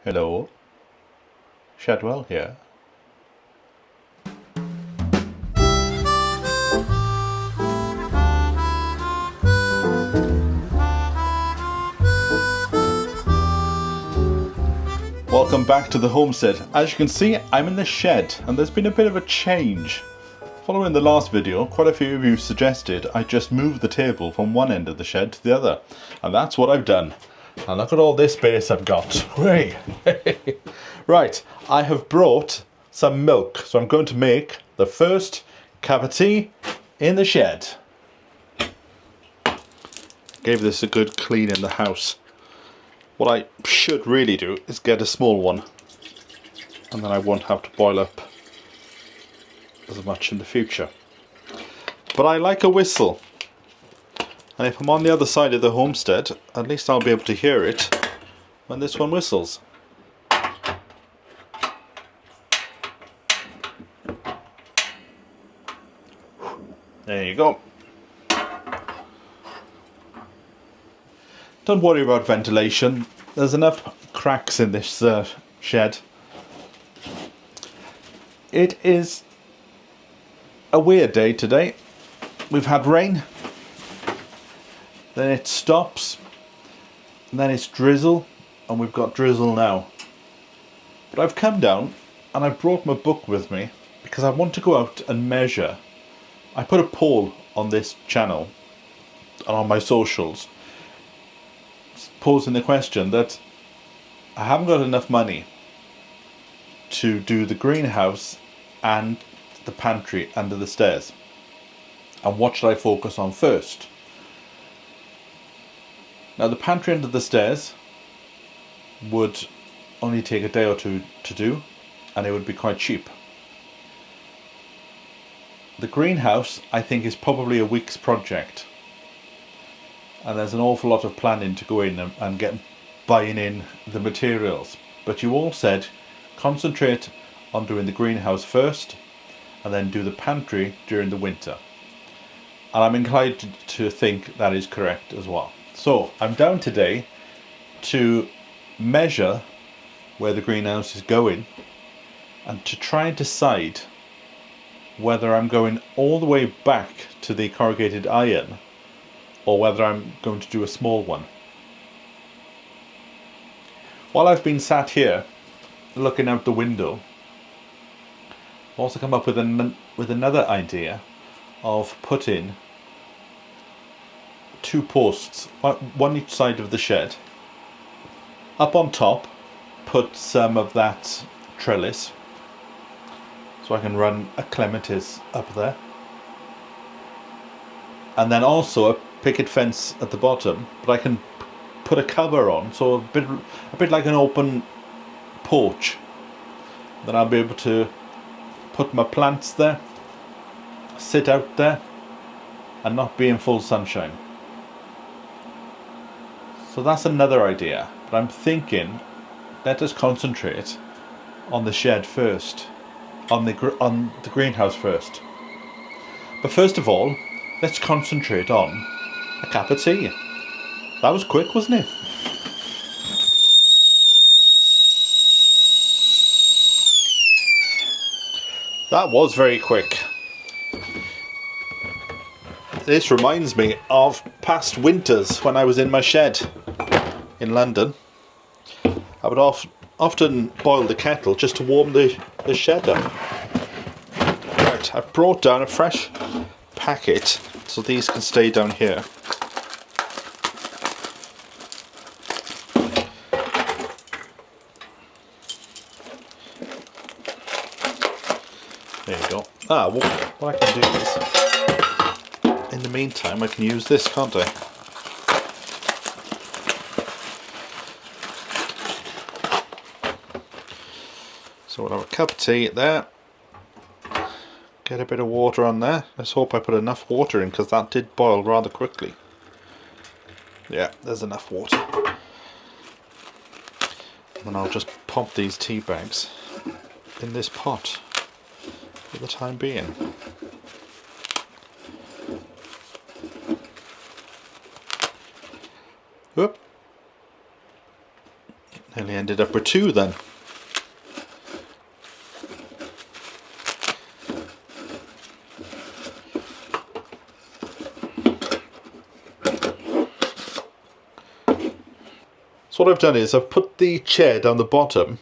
Hello, Shadwell here. Welcome back to the homestead. As you can see, I'm in the shed and there's been a bit of a change. Following the last video, quite a few of you suggested I just move the table from one end of the shed to the other. And that's what I've done. And look at all this space I've got. Hey. Right, I have brought some milk. So I'm going to make the first cup of tea in the shed. Gave this a good clean in the house. What I should really do is get a small one. And then I won't have to boil up as much in the future. But I like a whistle. And if I'm on the other side of the homestead, at least I'll be able to hear it when this one whistles. There you go. Don't worry about ventilation. There's enough cracks in this shed. It is a weird day today. We've had rain. Then it stops, and then it's drizzle, and we've got drizzle now. But I've come down and I've brought my book with me because I want to go out and measure. I put a poll on this channel and on my socials posing the question that I haven't got enough money to do the greenhouse and the pantry under the stairs. And what should I focus on first? Now the pantry under the stairs would only take a day or two to do, and it would be quite cheap. The greenhouse I think is probably a week's project, and there's an awful lot of planning to go in and buying in the materials. But you all said concentrate on doing the greenhouse first and then do the pantry during the winter, and I'm inclined to think that is correct as well. So I'm down today to measure where the greenhouse is going and to try and decide whether I'm going all the way back to the corrugated iron or whether I'm going to do a small one. While I've been sat here looking out the window, I've also come up with another idea of putting two posts, one each side of the shed. Up on top, put some of that trellis, so I can run a clematis up there. And then also a picket fence at the bottom, but I can put a cover on, so a bit like an open porch. Then I'll be able to put my plants there, sit out there, and not be in full sunshine. So that's another idea, but I'm thinking let us concentrate on the shed first, on the greenhouse first. But first of all, let's concentrate on a cup of tea. That was quick, wasn't it? That was very quick. This reminds me of past winters when I was in my shed in London. I would often boil the kettle just to warm the shed up. Right, I've brought down a fresh packet so these can stay down here. There you go. What I can do is, in the meantime, I can use this, can't I? So we'll have a cup of tea there. Get a bit of water on there. Let's hope I put enough water in, because that did boil rather quickly. Yeah, there's enough water. And then I'll just pop these tea bags in this pot for the time being. Whoop. Nearly ended up with 2 then. So what I've done is I've put the chair down the bottom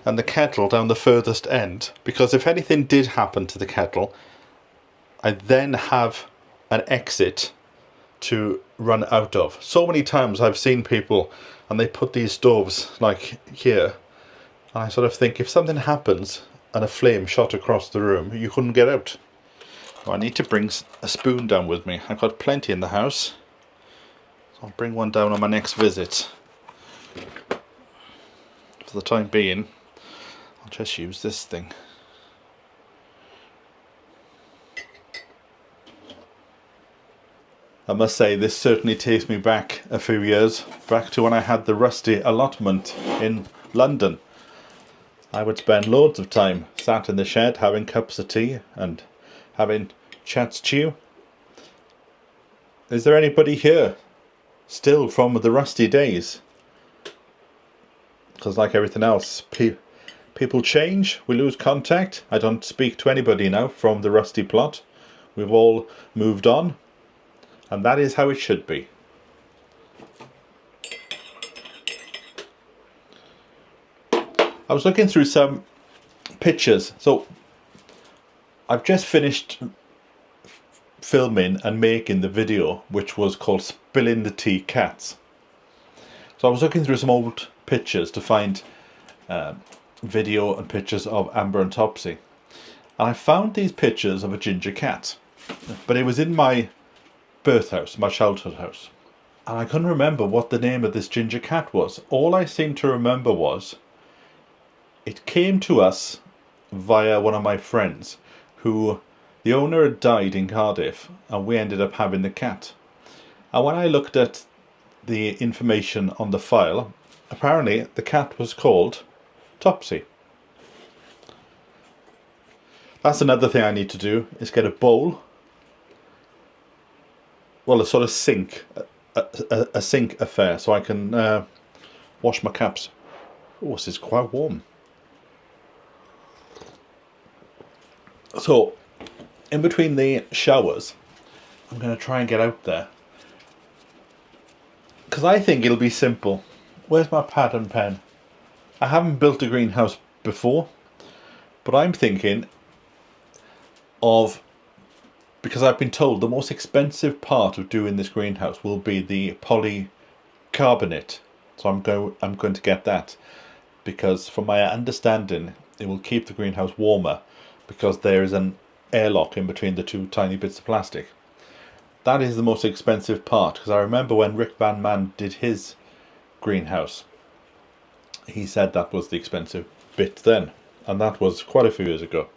and the kettle down the furthest end, because if anything did happen to the kettle, I then have an exit to run out of. So many times I've seen people and they put these stoves like here, and I sort of think if something happens and a flame shot across the room, you couldn't get out. Well, I need to bring a spoon down with me. I've got plenty in the house. I'll bring one down on my next visit. For the time being, I'll just use this thing. I must say, this certainly takes me back a few years, back to when I had the rusty allotment in London. I would spend loads of time sat in the shed having cups of tea and having chat stew. Is there anybody here still from the rusty days? Because like everything else, people change, we lose contact. I don't speak to anybody now from the rusty plot. We've all moved on, and that is how it should be. I was looking through some pictures. So I've just finished filming and making the video which was called Spilling the Tea Cats. So I was looking through some old pictures to find video and pictures of Amber and Topsy, and I found these pictures of a ginger cat, but it was in my birth house, my childhood house, and I couldn't remember what the name of this ginger cat was. All I seem to remember was it came to us via one of my friends, who the owner had died in Cardiff, and we ended up having the cat. And when I looked at the information on the file, apparently the cat was called Topsy. That's another thing I need to do, is get a bowl, well, a sort of sink, a sink affair, so I can wash my cups. Oh, this is quite warm. So, in between the showers, I'm going to try and get out there, because I think it'll be simple. Where's my pad and pen? I haven't built a greenhouse before, but I'm thinking of, because I've been told the most expensive part of doing this greenhouse will be the polycarbonate. So I'm going to get that, because from my understanding it will keep the greenhouse warmer, because there is an airlock in between the 2 tiny bits of plastic. That is the most expensive part, because I remember when Rick Van Man did his greenhouse, he said that was the expensive bit then, and that was quite a few years ago.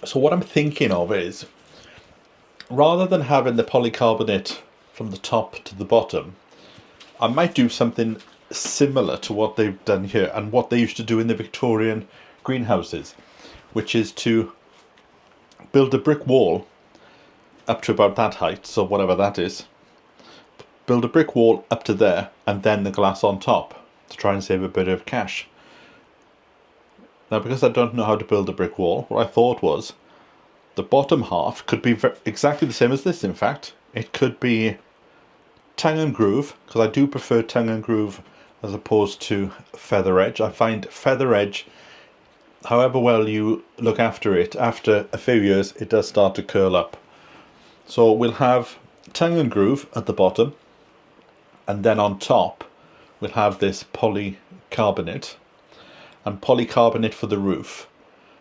So what I'm thinking of is, rather than having the polycarbonate from the top to the bottom, I might do something similar to what they've done here and what they used to do in the Victorian greenhouses, which is to build a brick wall up to about that height, so whatever that is, build a brick wall up to there and then the glass on top to try and save a bit of cash. Now, because I don't know how to build a brick wall, what I thought was the bottom half could be exactly the same as this. In fact, it could be tongue and groove, because I do prefer tongue and groove as opposed to feather edge. I find feather edge, however well you look after it, after a few years it does start to curl up. So we'll have tongue and groove at the bottom, and then on top we'll have this polycarbonate, and polycarbonate for the roof.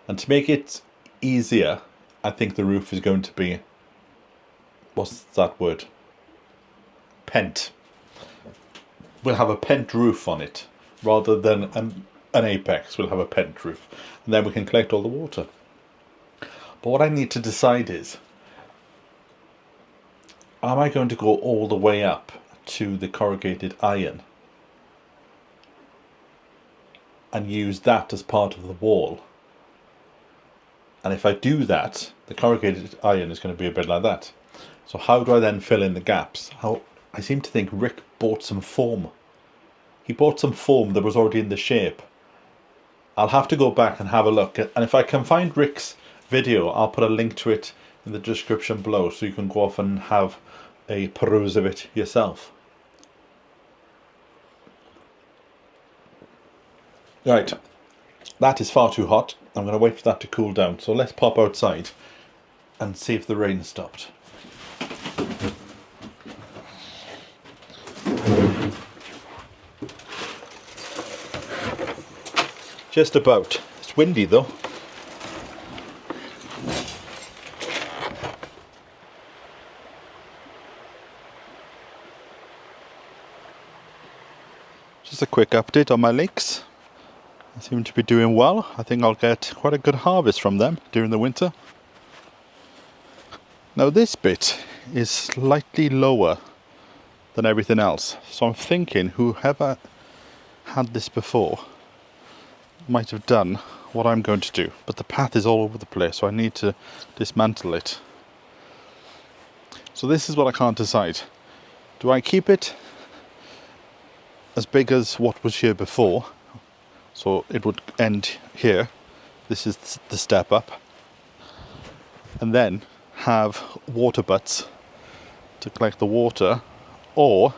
And to make it easier, I think the roof is going to be, what's that word? Pent. We'll have a pent roof on it rather than an apex. We'll have a pent roof, and then we can collect all the water. But what I need to decide is, am I going to go all the way up to the corrugated iron and use that as part of the wall? And if I do that, the corrugated iron is going to be a bit like that. So how do I then fill in the gaps? I seem to think Rick bought some foam. He bought some foam that was already in the shape. I'll have to go back and have a look. And if I can find Rick's video, I'll put a link to it in the description below so you can go off and have a peruse of it yourself. Right, that is far too hot. I'm going to wait for that to cool down. So let's pop outside and see if the rain stopped. Just about. It's windy though. Just a quick update on my leeks. They seem to be doing well. I think I'll get quite a good harvest from them during the winter. Now this bit is slightly lower than everything else. So I'm thinking whoever had this before might have done what I'm going to do. But the path is all over the place, so I need to dismantle it. So this is what I can't decide. Do I keep it as big as what was here before? So it would end here. This is the step up. And then have water butts to collect the water. Or,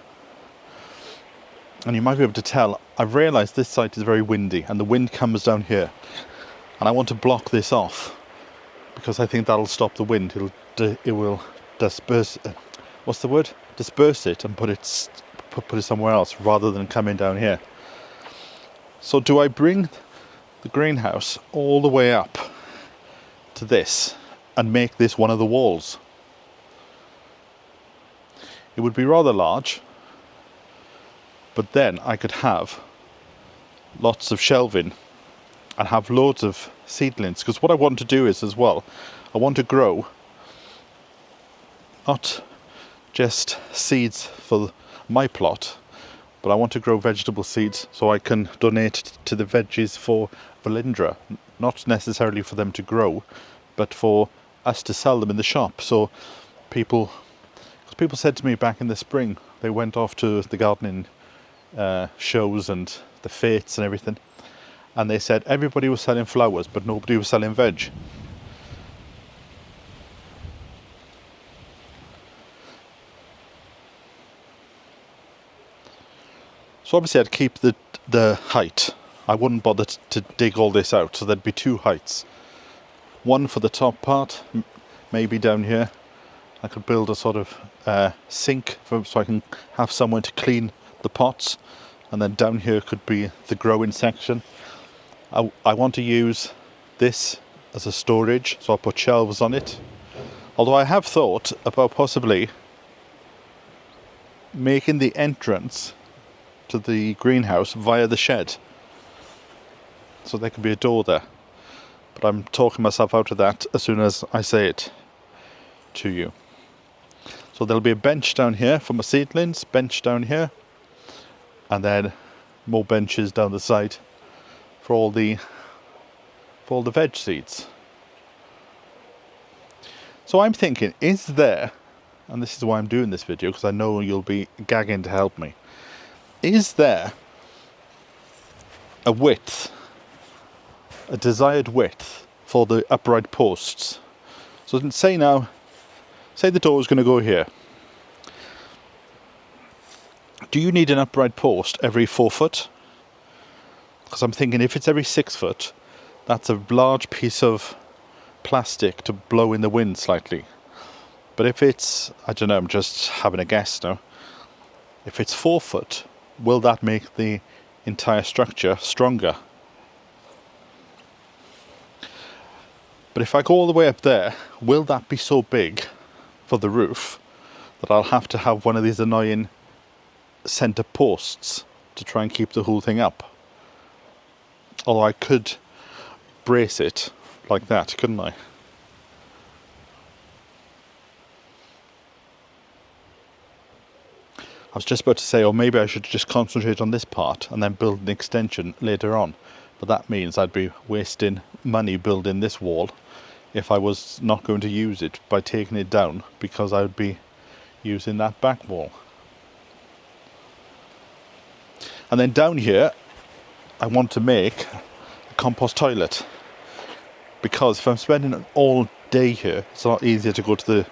and you might be able to tell, I've realised this site is very windy and the wind comes down here. And I want to block this off because I think that'll stop the wind. It will disperse, what's the word? Disperse it and put it somewhere else rather than coming down here. So do I bring the greenhouse all the way up to this and make this one of the walls? It would be rather large, but then I could have lots of shelving and have loads of seedlings, because what I want to do is as well, I want to grow not just seeds for my plot, but I want to grow vegetable seeds so I can donate to the veggies for Valindra, not necessarily for them to grow, but for us to sell them in the shop. So people said to me back in the spring, they went off to the gardening shows and the fetes and everything, and they said everybody was selling flowers but nobody was selling veg. So obviously I'd keep the height. I wouldn't bother to dig all this out, so there'd be two heights. One for the top part, maybe down here. I could build a sort of sink so I can have somewhere to clean the pots, and then down here could be the growing section. I want to use this as a storage, so I'll put shelves on it. Although I have thought about possibly making the entrance to the greenhouse via the shed, so there could be a door there, but I'm talking myself out of that as soon as I say it to you. So there'll be a bench down here for my seedlings, bench down here, and then more benches down the side for all the veg seeds. So I'm thinking, is there, and this is why I'm doing this video, because I know you'll be gagging to help me, is there a width, a desired width for the upright posts? So say the door is going to go here. Do you need an upright post every 4 foot? Because I'm thinking if it's every 6 foot, that's a large piece of plastic to blow in the wind slightly. But if it's, I don't know, I'm just having a guess now. If it's 4 foot, will that make the entire structure stronger? But if I go all the way up there, will that be so big for the roof that I'll have to have one of these annoying centre posts to try and keep the whole thing up? Or I could brace it like that, couldn't I? I was just about to say, or maybe I should just concentrate on this part and then build an extension later on. But that means I'd be wasting money building this wall if I was not going to use it by taking it down, because I would be using that back wall. And then down here, I want to make a compost toilet, because if I'm spending all day here, it's a lot easier to go to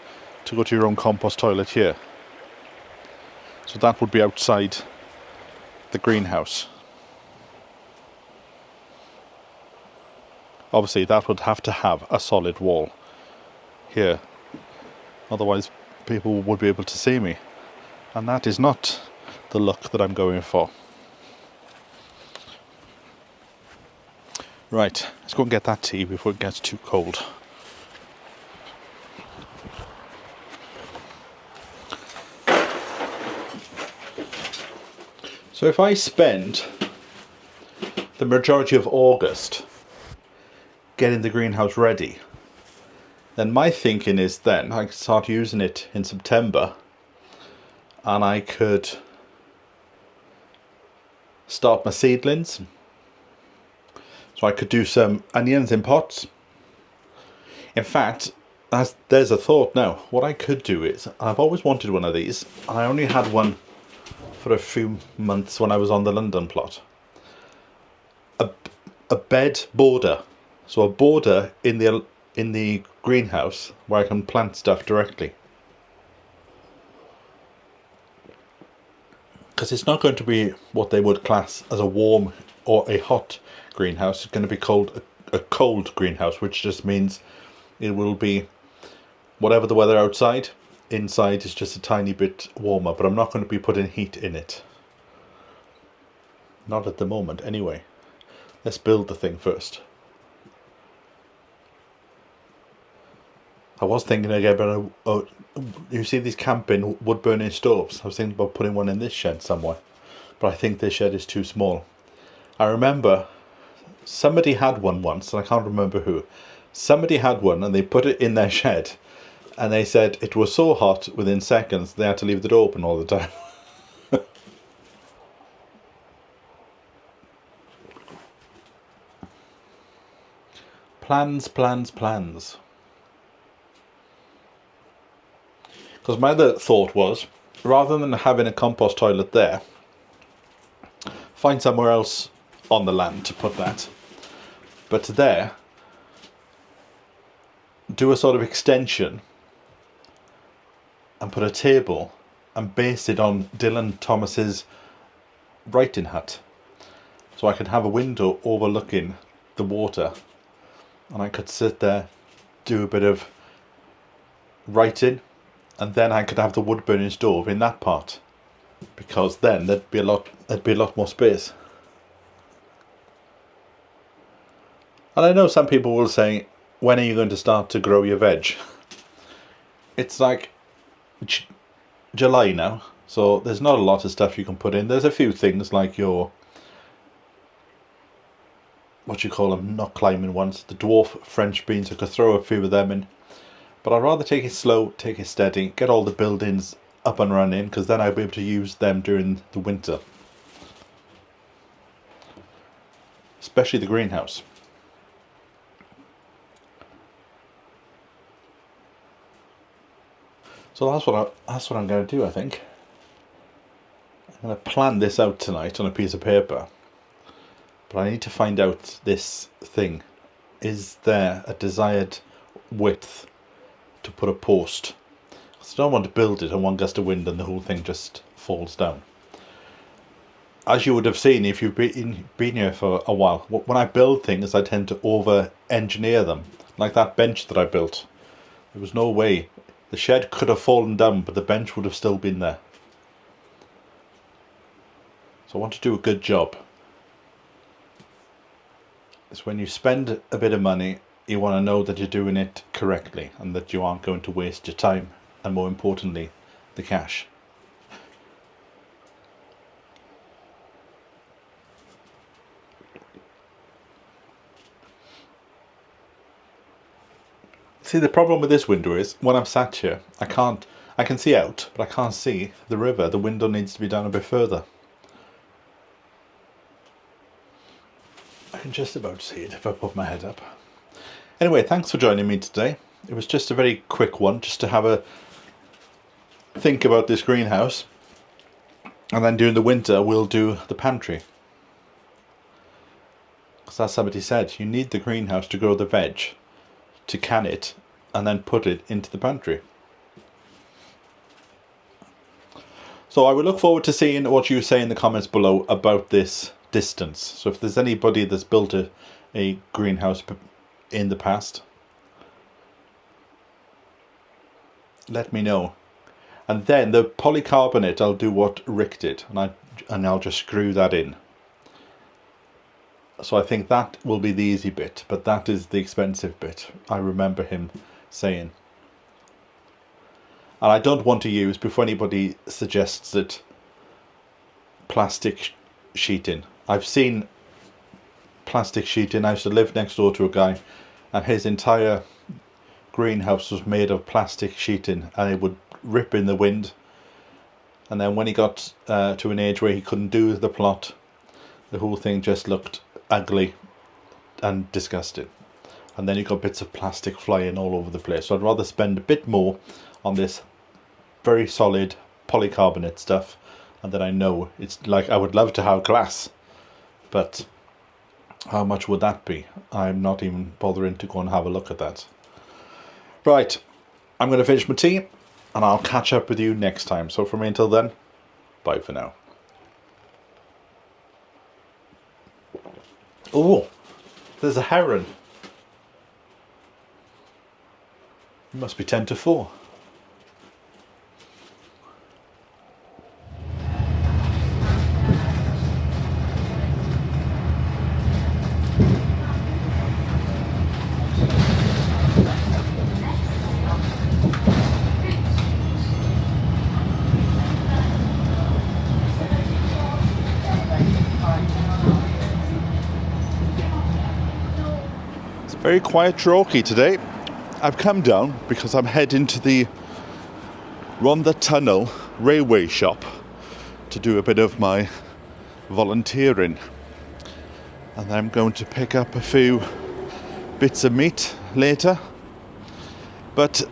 your own compost toilet here. So that would be outside the greenhouse. Obviously that would have to have a solid wall here, otherwise people would be able to see me, and that is not the look that I'm going for. Right, let's go and get that tea before it gets too cold. So if I spend the majority of August getting the greenhouse ready, then my thinking is then I could start using it in September, and I could start my seedlings. So I could do some onions in pots. In fact, there's a thought now. What I could do is, I've always wanted one of these. I only had one for a few months when I was on the London plot. A bed border. So a border in the greenhouse where I can plant stuff directly. Because it's not going to be what they would class as a warm or a hot greenhouse. It's going to be called a cold greenhouse, which just means it will be whatever the weather outside. Inside is just a tiny bit warmer, but I'm not going to be putting heat in it. Not at the moment, anyway. Let's build the thing first. I was thinking again about, you see these camping wood burning stoves. I was thinking about putting one in this shed somewhere, but I think this shed is too small. I remember somebody had one once, and I can't remember who. Somebody had one and they put it in their shed, and they said it was so hot within seconds they had to leave the door open all the time. Plans, plans, plans. Because my other thought was, rather than having a compost toilet there, find somewhere else on the land to put that. But there, do a sort of extension and put a table and base it on Dylan Thomas's writing hut. So I could have a window overlooking the water, and I could sit there, do a bit of writing, and then I could have the wood burning stove in that part, because then there'd be a lot more space. And I know some people will say, when are you going to start to grow your veg? It's like July now, so there's not a lot of stuff you can put in. There's a few things like your, what you call them, not climbing ones, the dwarf French beans. I could throw a few of them in. But I'd rather take it slow, take it steady, get all the buildings up and running, because then I'll be able to use them during the winter. Especially the greenhouse. So that's what I'm going to do, I think. I'm going to plan this out tonight on a piece of paper. But I need to find out this thing. Is there a desired width to put a post? So I don't want to build it and one gust of wind and the whole thing just falls down. As you would have seen if you've been here for a while, when I build things I tend to over engineer them. Like that bench that I built. There was no way. The shed could have fallen down, but the bench would have still been there. So I want to do a good job. It's when you spend a bit of money, you want to know that you're doing it correctly and that you aren't going to waste your time, and more importantly, the cash. See, the problem with this window is when I'm sat here, I can see out, but I can't see the river. The window needs to be down a bit further. I can just about see it if I put my head up. Anyway, thanks for joining me today. It was just a very quick one, just to have a think about this greenhouse. And then during the winter we'll do the pantry. Because as somebody said, you need the greenhouse to grow the veg, to can it, and then put it into the pantry. So I would look forward to seeing what you say in the comments below about this distance. So if there's anybody that's built a greenhouse in the past, let me know. And then the polycarbonate, I'll do what Rick did, and I'll just screw that in. So I think that will be the easy bit, but that is the expensive bit, I remember him saying. And I don't want to use, before anybody suggests it, plastic sheeting. I've seen plastic sheeting. I used to live next door to a guy, and his entire greenhouse was made of plastic sheeting, and it would rip in the wind. And then when he got to an age where he couldn't do the plot, the whole thing just looked ugly and disgusting. And then you got bits of plastic flying all over the place. So I'd rather spend a bit more on this very solid polycarbonate stuff, and then I know it's like, I would love to have glass, but how much would that be? I'm not even bothering to go and have a look at that. Right, I'm going to finish my tea and I'll catch up with you next time. So from me until then, bye for now. Oh, there's a heron. It must be 10 to 4. Very quiet Trochee today. I've come down because I'm heading to the Rhondda Tunnel railway shop to do a bit of my volunteering, and I'm going to pick up a few bits of meat later. But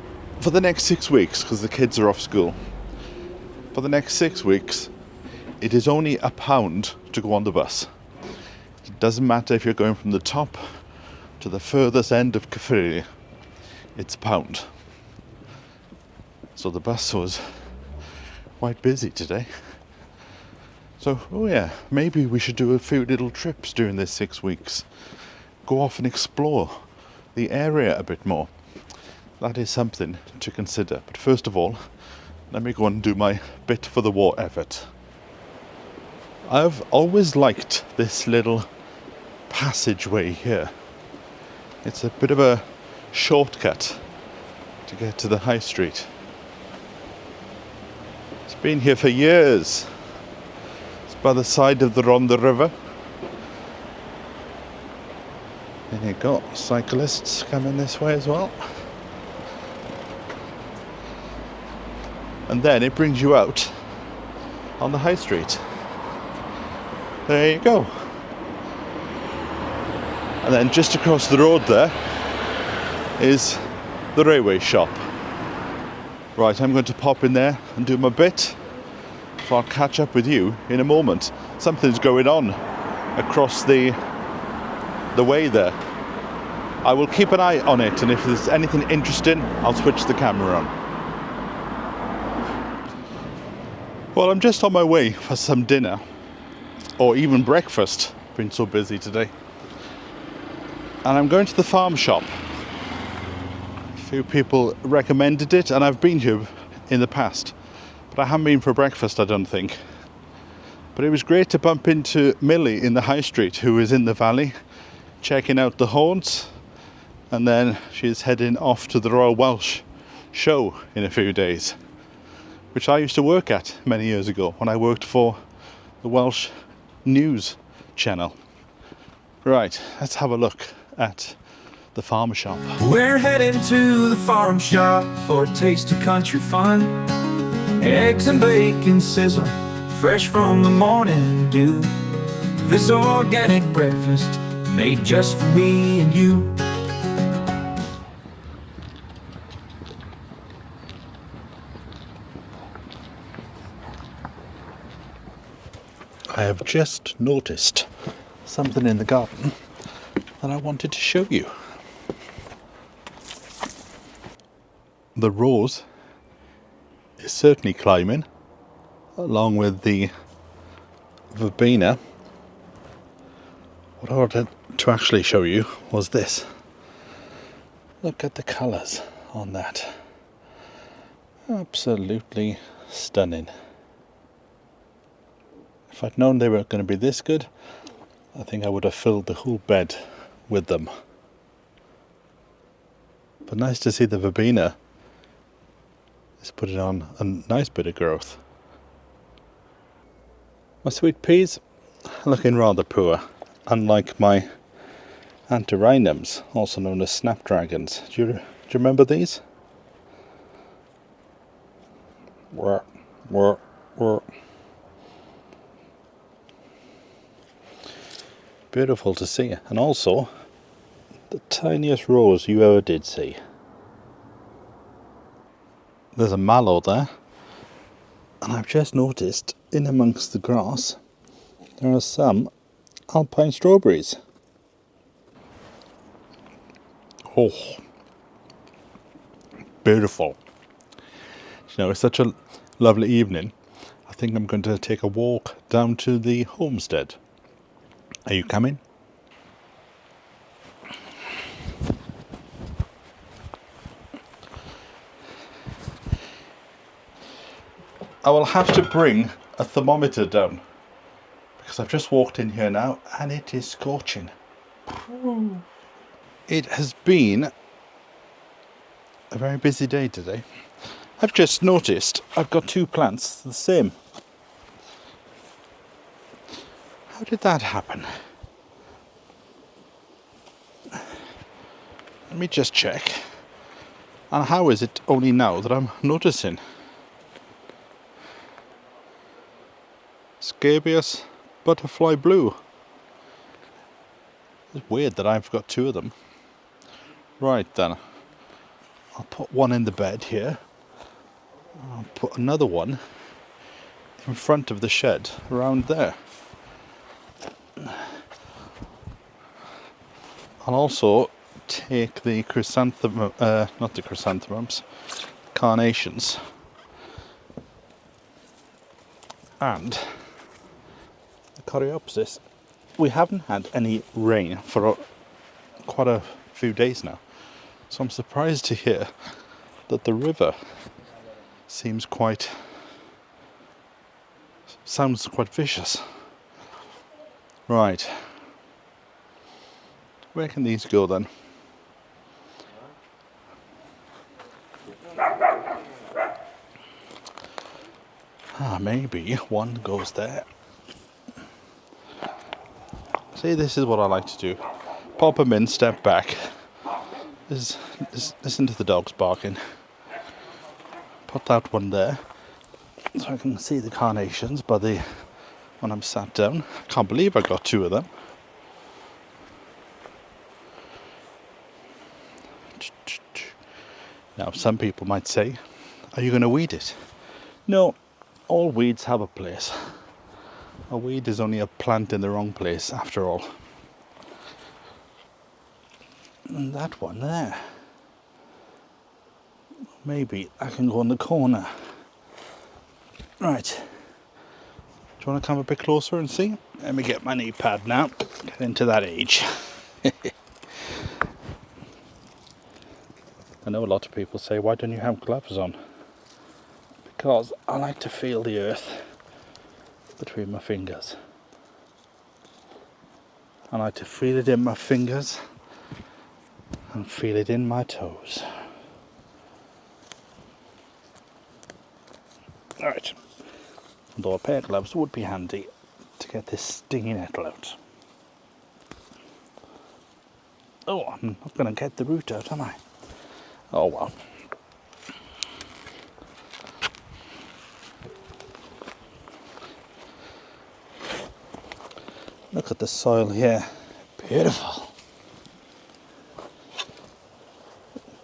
for the next 6 weeks, because the kids are off school, for the next 6 weeks it is only £1 to go on the bus. It doesn't matter if you're going from the top to the furthest end of Caerphilly, it's £1. So the bus was quite busy today. So, oh yeah, maybe we should do a few little trips during this 6 weeks. Go off and explore the area a bit more. That is something to consider. But first of all, let me go and do my bit for the war effort. I've always liked this little passageway here. It's a bit of a shortcut to get to the high street. It's been here for years. It's by the side of the Rhondda River. And you've got cyclists coming this way as well. And then it brings you out on the high street. There you go. And then just across the road there is the railway shop. Right, I'm going to pop in there and do my bit. So I'll catch up with you in a moment. Something's going on across the way there. I will keep an eye on it, and if there's anything interesting, I'll switch the camera on. Well, I'm just on my way for some dinner, or even breakfast. Been so busy today. And I'm going to the farm shop. A few people recommended it, and I've been here in the past, but I haven't been for breakfast, I don't think. But it was great to bump into Millie in the high street, who is in the valley checking out the haunts, and then she's heading off to the Royal Welsh show in a few days, which I used to work at many years ago when I worked for the Welsh News channel. Right, let's have a look at the farm shop. We're heading to the farm shop for a taste of country fun. Eggs and bacon sizzle, fresh from the morning dew. This organic breakfast made just for me and you. I have just noticed something in the garden that I wanted to show you. The rose is certainly climbing, along with the verbena. What I wanted to actually show you was this. Look at the colours on that. Absolutely stunning. If I'd known they were going to be this good, I think I would have filled the whole bed with them. But nice to see the verbena is putting on a nice bit of growth. My sweet peas are looking rather poor, unlike my antirrhinums, also known as snapdragons. Do you remember these? Beautiful to see, and also the tiniest rose you ever did see. There's a mallow there, and I've just noticed in amongst the grass there are some alpine strawberries. Oh, beautiful. You know, it's such a lovely evening. I think I'm going to take a walk down to the homestead. Are you coming? I will have to bring a thermometer down because I've just walked in here now and it is scorching. It has been a very busy day today. I've just noticed I've got two plants the same. How did that happen? Let me just check. And how is it only now that I'm noticing? Scabious butterfly blue. It's weird that I've got two of them. Right then. I'll put one in the bed here. I'll put another one in front of the shed around there. I'll also take the chrysanthemum, not the chrysanthemums, carnations, and the coreopsis. We haven't had any rain for quite a few days now, so I'm surprised to hear that the river sounds quite vicious. Right. Where can these go then? Maybe one goes there. See, this is what I like to do. Pop them in, step back. Listen to the dogs barking. Put that one there, so I can see the carnations when I'm sat down. I can't believe I got two of them. Now, some people might say, are you going to weed it? No, all weeds have a place. A weed is only a plant in the wrong place, after all. And that one there. Maybe I can go in the corner. Right. Do you want to come a bit closer and see? Let me get my knee pad now. Get into that age. I know a lot of people say, why don't you have gloves on? Because I like to feel the earth between my fingers. I like to feel it in my fingers and feel it in my toes. Alright. Although a pair of gloves would be handy to get this stingy nettle out. Oh, I'm not going to get the root out, am I? Oh well. Look at the soil here. Beautiful.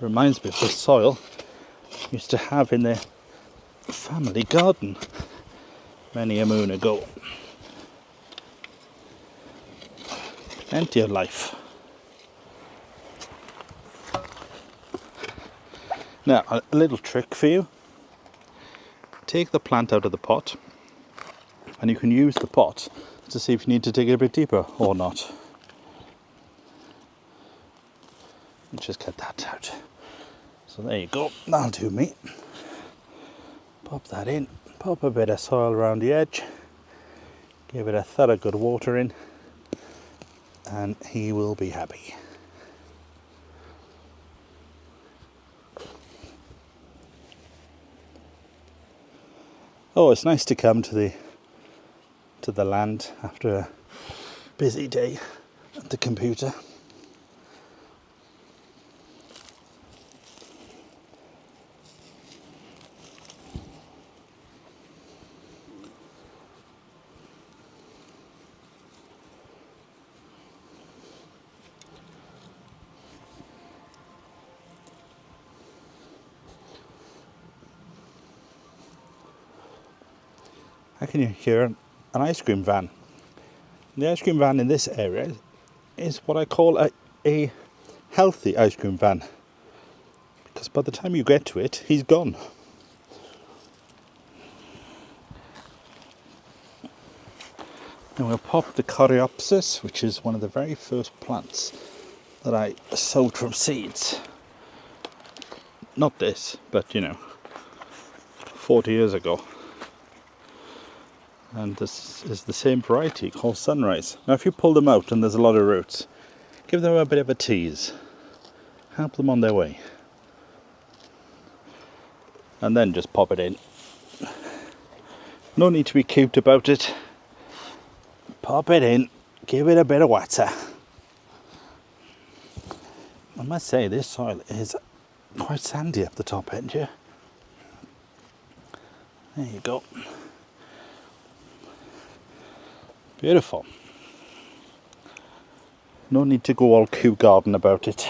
Reminds me of the soil I used to have in the family garden many a moon ago. Plenty of life. Now, a little trick for you. Take the plant out of the pot, and you can use the pot to see if you need to dig it a bit deeper or not. Just get that out. So there you go, that'll do me. Pop that in, pop a bit of soil around the edge, give it a thorough good watering, and he will be happy. Oh, it's nice to come to the land after a busy day at the computer. How can you hear an ice cream van? The ice cream van in this area is what I call a healthy ice cream van, because by the time you get to it, he's gone. And we'll pop the coreopsis, which is one of the very first plants that I sowed from seeds. Not this, but 40 years ago. And this is the same variety called Sunrise. Now if you pull them out and there's a lot of roots, give them a bit of a tease. Help them on their way. And then just pop it in. No need to be cute about it. Pop it in, give it a bit of water. I must say this soil is quite sandy up the top end here. There you go. Beautiful. No need to go all Kew Garden about it.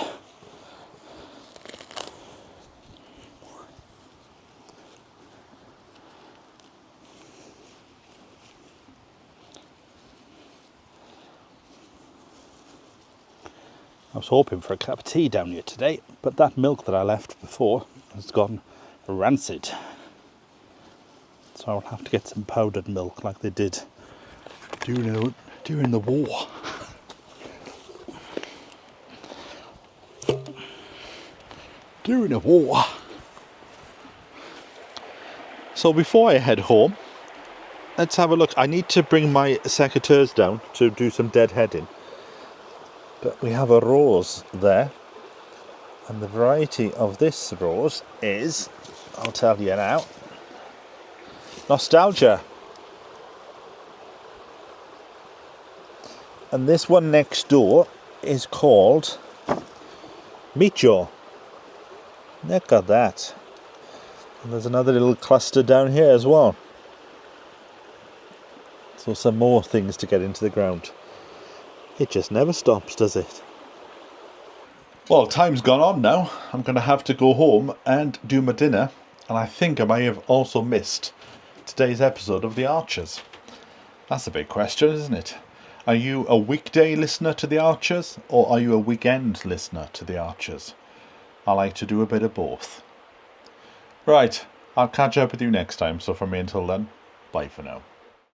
I was hoping for a cup of tea down here today, but that milk that I left before has gone rancid. So I'll have to get some powdered milk like they did during the war. During the war. So before I head home, let's have a look. I need to bring my secateurs down to do some deadheading. But we have a rose there. And the variety of this rose is, I'll tell you now, Nostalgia. And this one next door is called Micho. Look at that. And there's another little cluster down here as well. So some more things to get into the ground. It just never stops, does it? Well, time's gone on now. I'm going to have to go home and do my dinner. And I think I may have also missed today's episode of The Archers. That's a big question, isn't it? Are you a weekday listener to The Archers, or are you a weekend listener to The Archers? I like to do a bit of both. Right, I'll catch up with you next time, so from me until then, bye for now.